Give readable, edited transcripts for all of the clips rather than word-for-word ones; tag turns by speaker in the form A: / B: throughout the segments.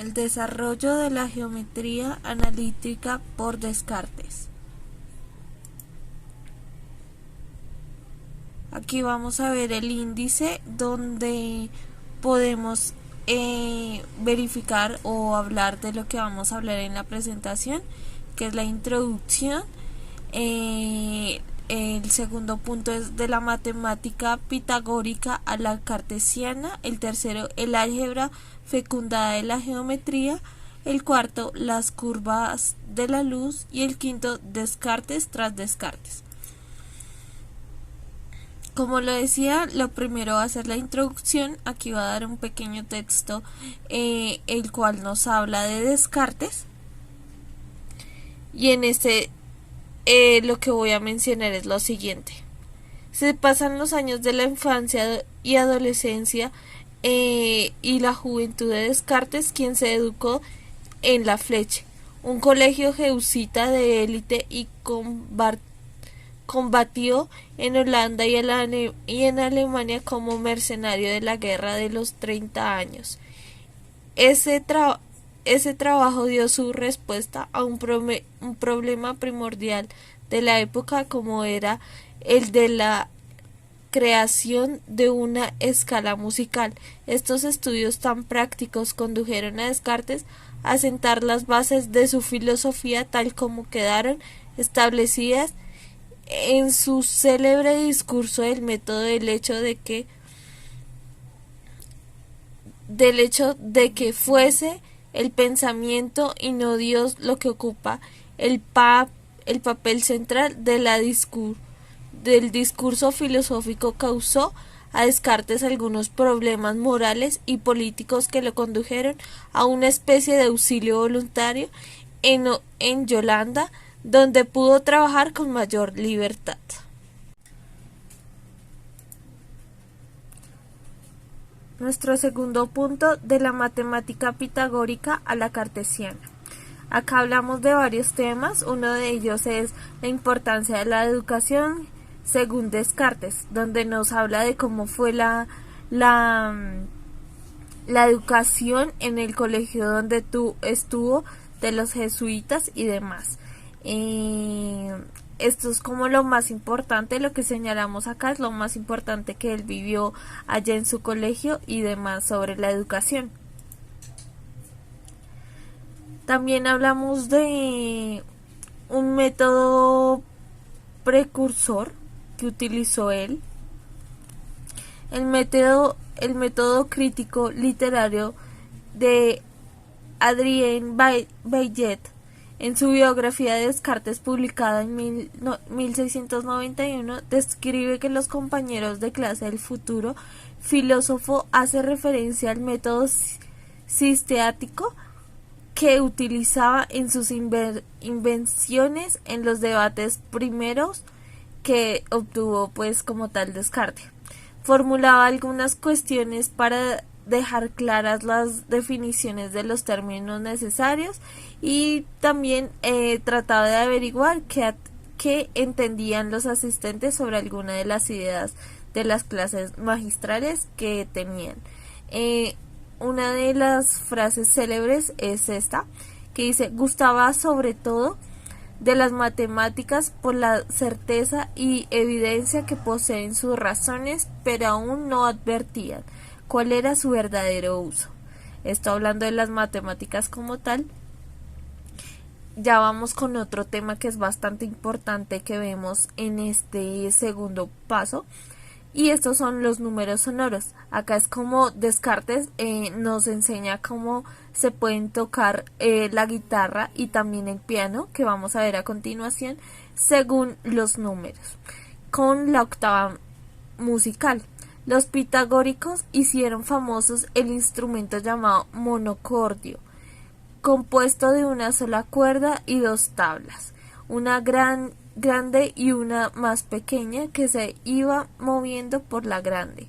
A: El desarrollo de la geometría analítica por Descartes. Aquí vamos a ver el índice donde podemos verificar o hablar de lo que vamos a hablar en la presentación, que es la introducción. El segundo punto es de la matemática pitagórica a la cartesiana. El tercero, el álgebra fecundada de la geometría. El cuarto, las curvas de la luz. Y el quinto, Descartes tras Descartes. Como lo decía, lo primero va a ser la introducción. Aquí va a dar un pequeño texto el cual nos habla de Descartes. Y en este lo que voy a mencionar es lo siguiente. Se pasan los años de la infancia y adolescencia y la juventud de Descartes, quien se educó en La Fleche, un colegio jesuita de élite, y combatió en Holanda y en Alemania como mercenario de la Guerra de los 30 años. Ese trabajo dio su respuesta a un problema primordial de la época, como era el de la creación de una escala musical. Estos estudios tan prácticos condujeron a Descartes a sentar las bases de su filosofía tal como quedaron establecidas en su célebre discurso del método, del hecho de que fuese el pensamiento y no Dios lo que ocupa el papel central del discurso filosófico. Causó a Descartes algunos problemas morales y políticos que lo condujeron a una especie de auxilio voluntario en Yolanda, donde pudo trabajar con mayor libertad. Nuestro segundo punto, de la matemática pitagórica a la cartesiana. Acá hablamos de varios temas. Uno de ellos es la importancia de la educación según Descartes, donde nos habla de cómo fue la educación en el colegio donde estuvo, de los jesuitas y demás. Esto es como lo más importante, lo que señalamos acá es lo más importante que él vivió allá en su colegio y demás sobre la educación. También hablamos de un método precursor que utilizó él, el método crítico literario de Adrien Bayet. En su biografía de Descartes, publicada en 1691, describe que los compañeros de clase del futuro filósofo hace referencia al método sisteático que utilizaba en sus invenciones en los debates primeros que obtuvo pues como tal Descartes. Formulaba algunas cuestiones para dejar claras las definiciones de los términos necesarios y también trataba de averiguar qué entendían los asistentes sobre alguna de las ideas de las clases magistrales que tenían. Una de las frases célebres es esta, que dice: gustaba sobre todo de las matemáticas por la certeza y evidencia que poseen sus razones, pero aún no advertían cuál era su verdadero uso. Esto hablando de las matemáticas como tal. Ya vamos con otro tema que es bastante importante que vemos en este segundo paso, y estos son los números sonoros. Acá es como Descartes nos enseña cómo se pueden tocar la guitarra y también el piano, que vamos a ver a continuación, según los números, con la octava musical. Los pitagóricos hicieron famosos el instrumento llamado monocordio, compuesto de una sola cuerda y dos tablas, una grande y una más pequeña que se iba moviendo por la grande.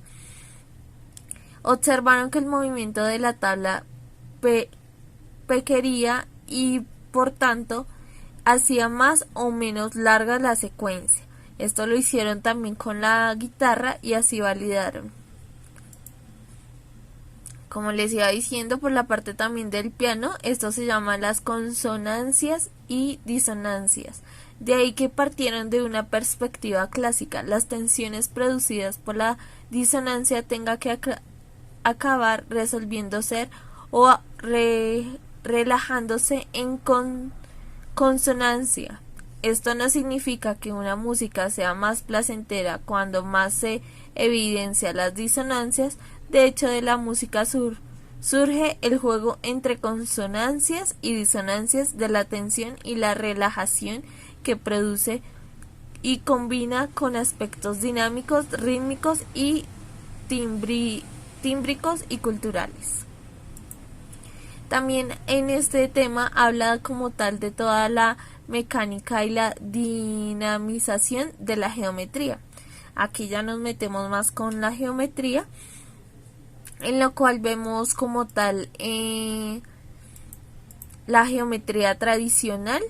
A: Observaron que el movimiento de la tabla pequeña y por tanto hacía más o menos larga la secuencia. Esto lo hicieron también con la guitarra y así validaron Como les iba diciendo, por la parte también del piano, esto se llama las consonancias y disonancias. De ahí que partieron de una perspectiva clásica. Las tensiones producidas por la disonancia tenga que acabar resolviéndose o relajándose en consonancia. Esto no significa que una música sea más placentera cuando más se evidencia las disonancias. De hecho, de la música surge el juego entre consonancias y disonancias de la tensión y la relajación que produce y combina con aspectos dinámicos, rítmicos y tímbricos y culturales. También en este tema habla como tal de toda la mecánica y la dinamización de la geometría. Aquí ya nos metemos más con la geometría, en lo cual vemos como tal la geometría tradicional,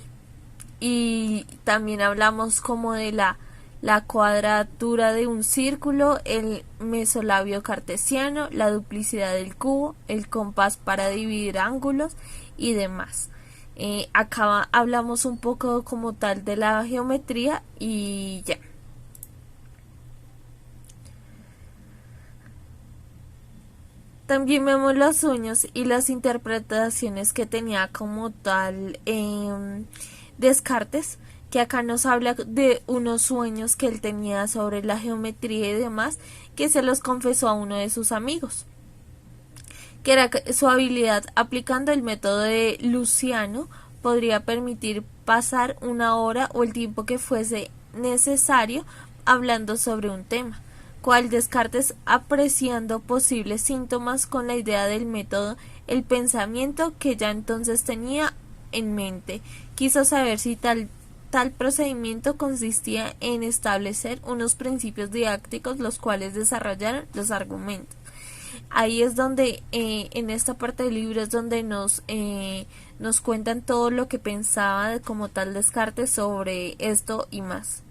A: y también hablamos como de la cuadratura de un círculo, el mesolabio cartesiano, la duplicidad del cubo, el compás para dividir ángulos y demás. Acá hablamos un poco como tal de la geometría y ya. También vemos los sueños y las interpretaciones que tenía como tal Descartes, que acá nos habla de unos sueños que él tenía sobre la geometría y demás, que se los confesó a uno de sus amigos, que era su habilidad aplicando el método de Luciano podría permitir pasar una hora o el tiempo que fuese necesario hablando sobre un tema, cual Descartes, apreciando posibles síntomas con la idea del método, el pensamiento que ya entonces tenía en mente, quiso saber si tal procedimiento consistía en establecer unos principios didácticos los cuales desarrollaran los argumentos. Ahí es donde en esta parte del libro es donde nos cuentan todo lo que pensaba como tal Descartes sobre esto y más,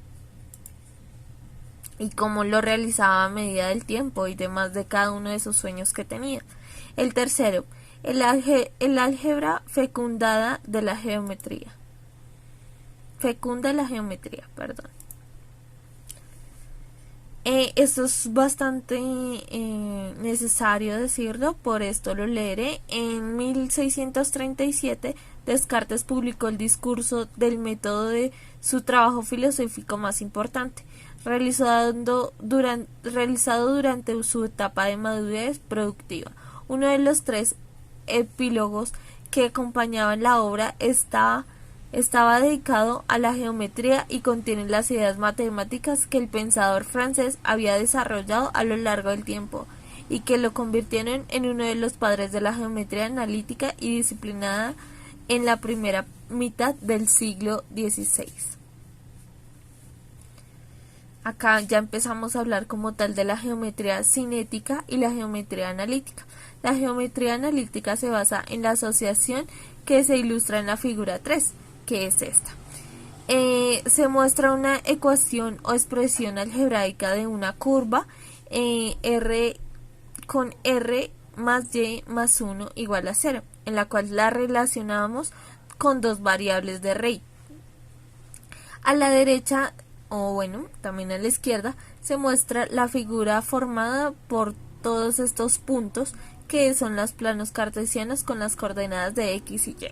A: y cómo lo realizaba a medida del tiempo y demás de cada uno de esos sueños que tenía. El tercero, el álgebra fecundada de la geometría. Fecunda la geometría, perdón. Esto es bastante necesario decirlo, por esto lo leeré. En 1637, Descartes publicó el discurso del método de su trabajo filosófico más importante, realizado durante su etapa de madurez productiva. Uno de los 3 epílogos que acompañaban la obra estaba dedicado a la geometría y contiene las ideas matemáticas que el pensador francés había desarrollado a lo largo del tiempo y que lo convirtieron en uno de los padres de la geometría analítica y disciplinada en la primera mitad del siglo XVI. Acá ya empezamos a hablar como tal de la geometría cinética y la geometría analítica. La geometría analítica se basa en la asociación que se ilustra en la figura 3, que es esta. Se muestra una ecuación o expresión algebraica de una curva R con R más Y más 1 igual a 0, en la cual la relacionamos con 2 variables de Rey. A la derecha, o bueno, también a la izquierda, se muestra la figura formada por todos estos puntos, que son los planos cartesianos con las coordenadas de X y Y.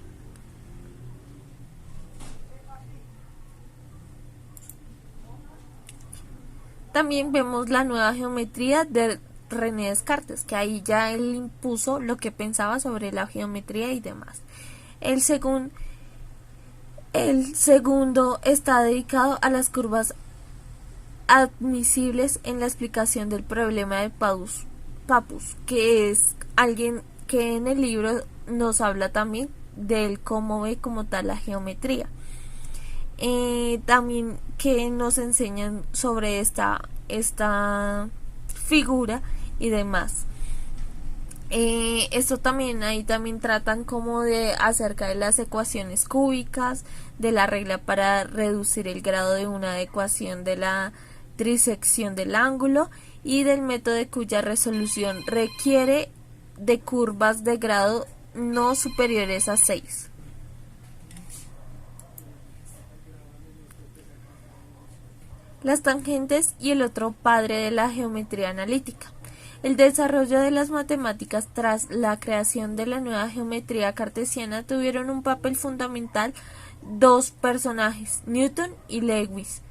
A: También vemos la nueva geometría de René Descartes, que ahí ya él impuso lo que pensaba sobre la geometría y demás. El segundo está dedicado a las curvas admisibles en la explicación del problema de Pappus, que es alguien que en el libro nos habla también del cómo ve como tal la geometría. También que nos enseñan sobre esta figura y demás. Esto también, ahí también tratan como de acerca de las ecuaciones cúbicas, de la regla para reducir el grado de una ecuación de la trisección del ángulo y del método cuya resolución requiere de curvas de grado no superiores a 6. Las tangentes y el otro padre de la geometría analítica. El desarrollo de las matemáticas tras la creación de la nueva geometría cartesiana tuvieron un papel fundamental dos personajes, Newton y Lewis,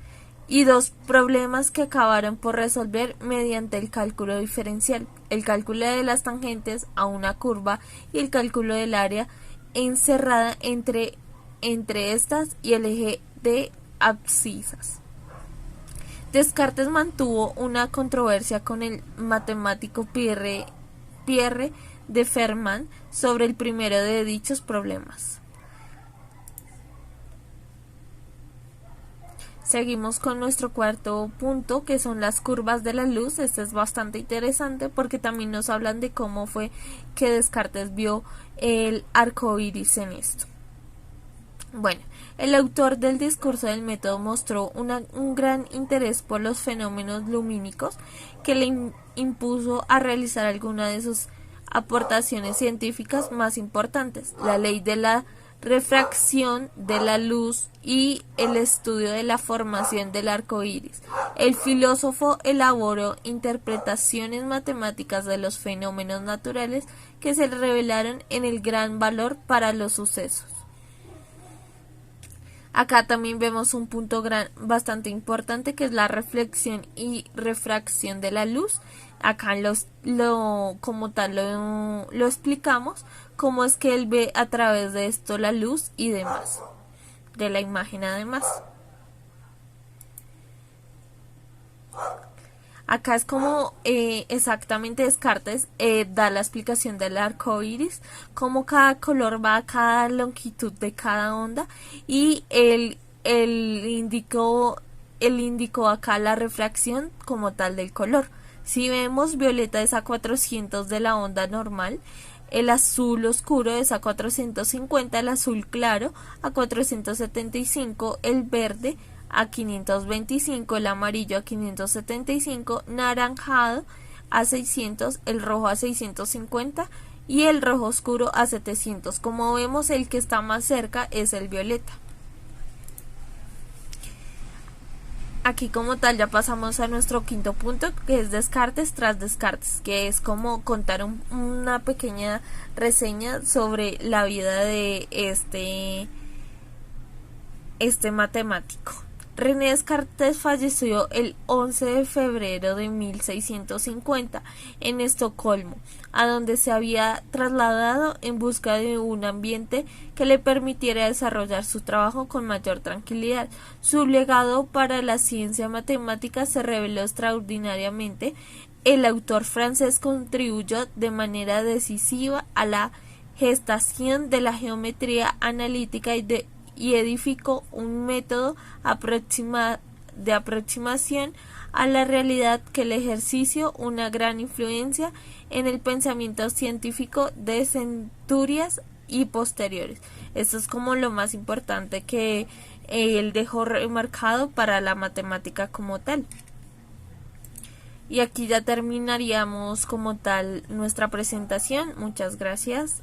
A: y dos problemas que acabaron por resolver mediante el cálculo diferencial, el cálculo de las tangentes a una curva y el cálculo del área encerrada entre estas y el eje de abscisas. Descartes mantuvo una controversia con el matemático Pierre de Fermat sobre el primero de dichos problemas. Seguimos con nuestro cuarto punto, que son las curvas de la luz. Este es bastante interesante porque también nos hablan de cómo fue que Descartes vio el arco iris en esto. Bueno, el autor del discurso del método mostró un gran interés por los fenómenos lumínicos que le impuso a realizar algunas de sus aportaciones científicas más importantes, la ley de la refracción de la luz y el estudio de la formación del arco iris. El filósofo elaboró interpretaciones matemáticas de los fenómenos naturales que se revelaron en el gran valor para los sucesos. Acá también vemos un punto bastante importante, que es la reflexión y refracción de la luz. Acá como tal lo explicamos, cómo es que él ve a través de esto la luz y demás, de la imagen además. Acá es como exactamente Descartes da la explicación del arco iris, cómo cada color va a cada longitud de cada onda, y él indicó acá la refracción como tal del color. Si vemos, violeta es a 400 de la onda normal, el azul oscuro es a 450, el azul claro a 475, el verde a 525, el amarillo a 575, naranjado a 600, el rojo a 650 y el rojo oscuro a 700. Como vemos, el que está más cerca es el violeta. Aquí como tal ya pasamos a nuestro quinto punto, que es Descartes tras Descartes, que es como contar una pequeña reseña sobre la vida de este matemático. René Descartes falleció el 11 de febrero de 1650 en Estocolmo, a donde se había trasladado en busca de un ambiente que le permitiera desarrollar su trabajo con mayor tranquilidad. Su legado para la ciencia matemática se reveló extraordinariamente. El autor francés contribuyó de manera decisiva a la gestación de la geometría analítica y edificó un método de aproximación a la realidad que le ejerció una gran influencia en el pensamiento científico de centurias y posteriores. Esto es como lo más importante que él dejó remarcado para la matemática como tal. Y aquí ya terminaríamos como tal nuestra presentación. Muchas gracias.